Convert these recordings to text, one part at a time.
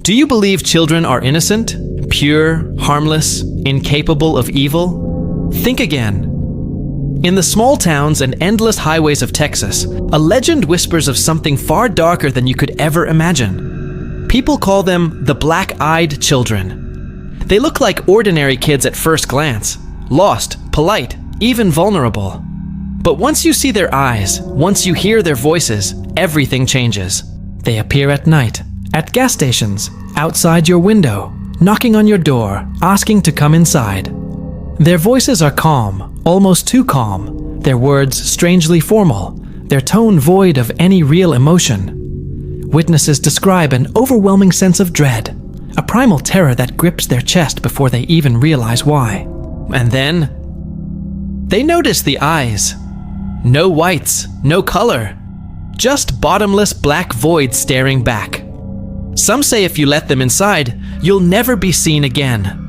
Do you believe children are innocent, pure, harmless, incapable of evil? Think again. In the small towns and endless highways of Texas, a legend whispers of something far darker than you could ever imagine. People call them the black-eyed children. They look like ordinary kids at first glance, lost, polite, even vulnerable. But once you see their eyes, once you hear their voices, everything changes. They appear at night, at gas stations, outside your window, knocking on your door, asking to come inside. Their voices are calm, almost too calm, their words strangely formal, their tone void of any real emotion. Witnesses describe an overwhelming sense of dread, a primal terror that grips their chest before they even realize why. And then, they notice the eyes. No whites, no color, just bottomless black voids staring back. Some say if you let them inside, you'll never be seen again.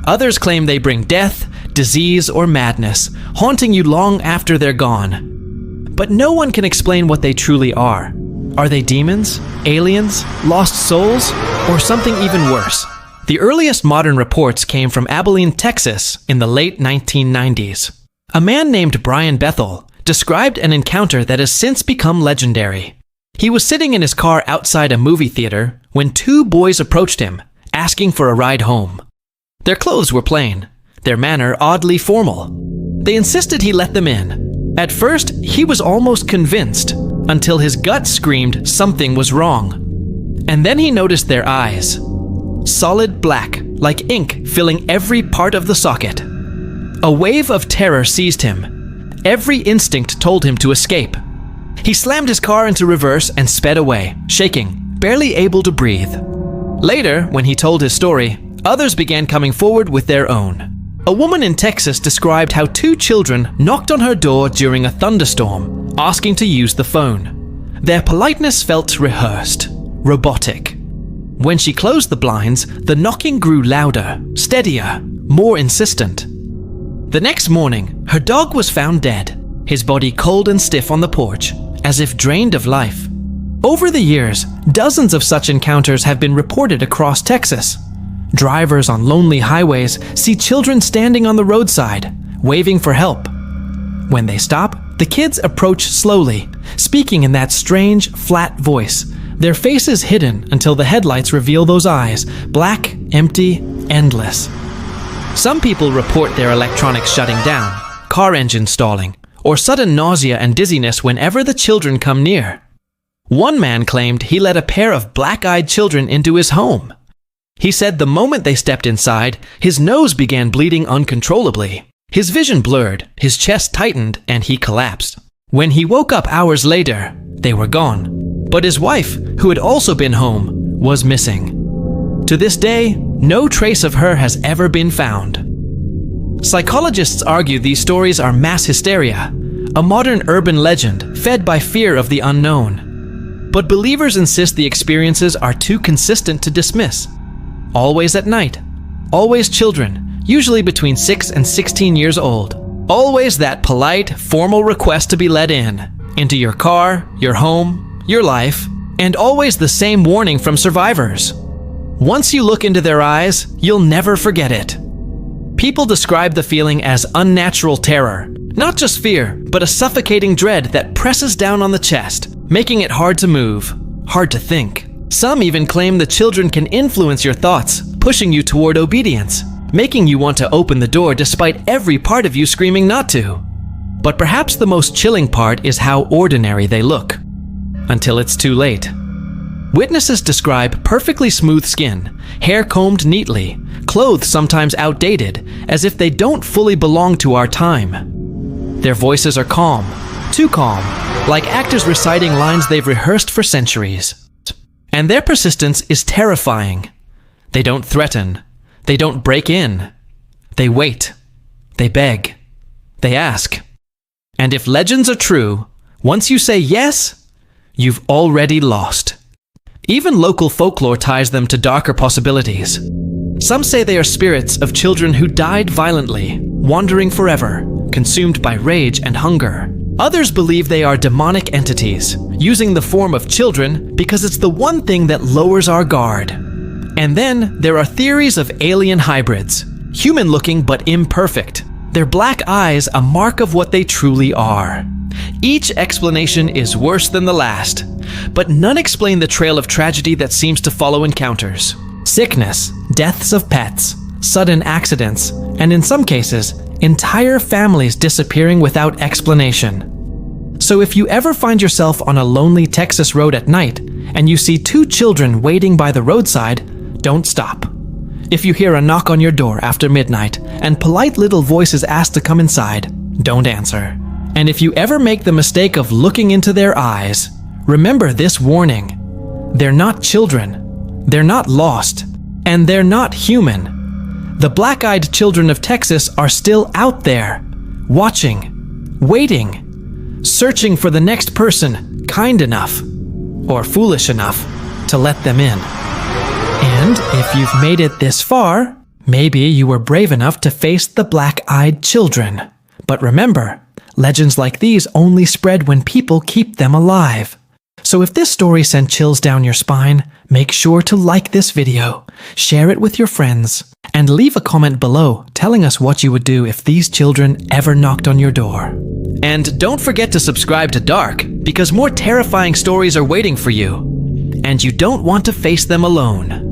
Others claim they bring death, disease, or madness, haunting you long after they're gone. But no one can explain what they truly are. Are they demons, aliens, lost souls, or something even worse? The earliest modern reports came from Abilene, Texas in the late 1990s. A man named Brian Bethel described an encounter that has since become legendary. He was sitting in his car outside a movie theater when two boys approached him, asking for a ride home. Their clothes were plain, their manner oddly formal. They insisted he let them in. At first, he was almost convinced, until his gut screamed something was wrong. And then he noticed their eyes. Solid black, like ink filling every part of the socket. A wave of terror seized him. Every instinct told him to escape. He slammed his car into reverse and sped away, shaking, barely able to breathe. Later, when he told his story, others began coming forward with their own. A woman in Texas described how two children knocked on her door during a thunderstorm, asking to use the phone. Their politeness felt rehearsed, robotic. When she closed the blinds, the knocking grew louder, steadier, more insistent. The next morning, her dog was found dead, his body cold and stiff on the porch, as if drained of life. Over the years, dozens of such encounters have been reported across Texas. Drivers on lonely highways see children standing on the roadside, waving for help. When they stop, the kids approach slowly, speaking in that strange, flat voice, their faces hidden until the headlights reveal those eyes, black, empty, endless. Some people report their electronics shutting down, car engines stalling, or sudden nausea and dizziness whenever the children come near. One man claimed he let a pair of black-eyed children into his home. He said the moment they stepped inside, his nose began bleeding uncontrollably. His vision blurred, his chest tightened, and he collapsed. When he woke up hours later, they were gone. But his wife, who had also been home, was missing. To this day, no trace of her has ever been found. Psychologists argue these stories are mass hysteria, a modern urban legend fed by fear of the unknown. But believers insist the experiences are too consistent to dismiss. Always at night, always children, usually between 6 and 16 years old. Always that polite, formal request to be let in, into your car, your home, your life, and always the same warning from survivors. Once you look into their eyes, you'll never forget it. People describe the feeling as unnatural terror, not just fear, but a suffocating dread that presses down on the chest, making it hard to move, hard to think. Some even claim the children can influence your thoughts, pushing you toward obedience, making you want to open the door despite every part of you screaming not to. But perhaps the most chilling part is how ordinary they look. Until it's too late. Witnesses describe perfectly smooth skin, hair combed neatly, clothes sometimes outdated, as if they don't fully belong to our time. Their voices are calm, too calm, like actors reciting lines they've rehearsed for centuries. And their persistence is terrifying. They don't threaten. They don't break in. They wait. They beg. They ask. And if legends are true, once you say yes, you've already lost. Even local folklore ties them to darker possibilities. Some say they are spirits of children who died violently, wandering forever, consumed by rage and hunger. Others believe they are demonic entities, using the form of children because it's the one thing that lowers our guard. And then there are theories of alien hybrids, human-looking but imperfect. Their black eyes a mark of what they truly are. Each explanation is worse than the last, but none explain the trail of tragedy that seems to follow encounters. Sickness, deaths of pets, sudden accidents, and in some cases, entire families disappearing without explanation. So if you ever find yourself on a lonely Texas road at night and you see two children waiting by the roadside, don't stop. If you hear a knock on your door after midnight and polite little voices ask to come inside, don't answer. And if you ever make the mistake of looking into their eyes, remember this warning. They're not children, they're not lost, and they're not human. The black-eyed children of Texas are still out there, watching, waiting, searching for the next person kind enough, or foolish enough, to let them in. And if you've made it this far, maybe you were brave enough to face the black-eyed children. But remember, legends like these only spread when people keep them alive. So if this story sent chills down your spine, make sure to like this video, share it with your friends, and leave a comment below telling us what you would do if these children ever knocked on your door. And don't forget to subscribe to Dark, because more terrifying stories are waiting for you, and you don't want to face them alone.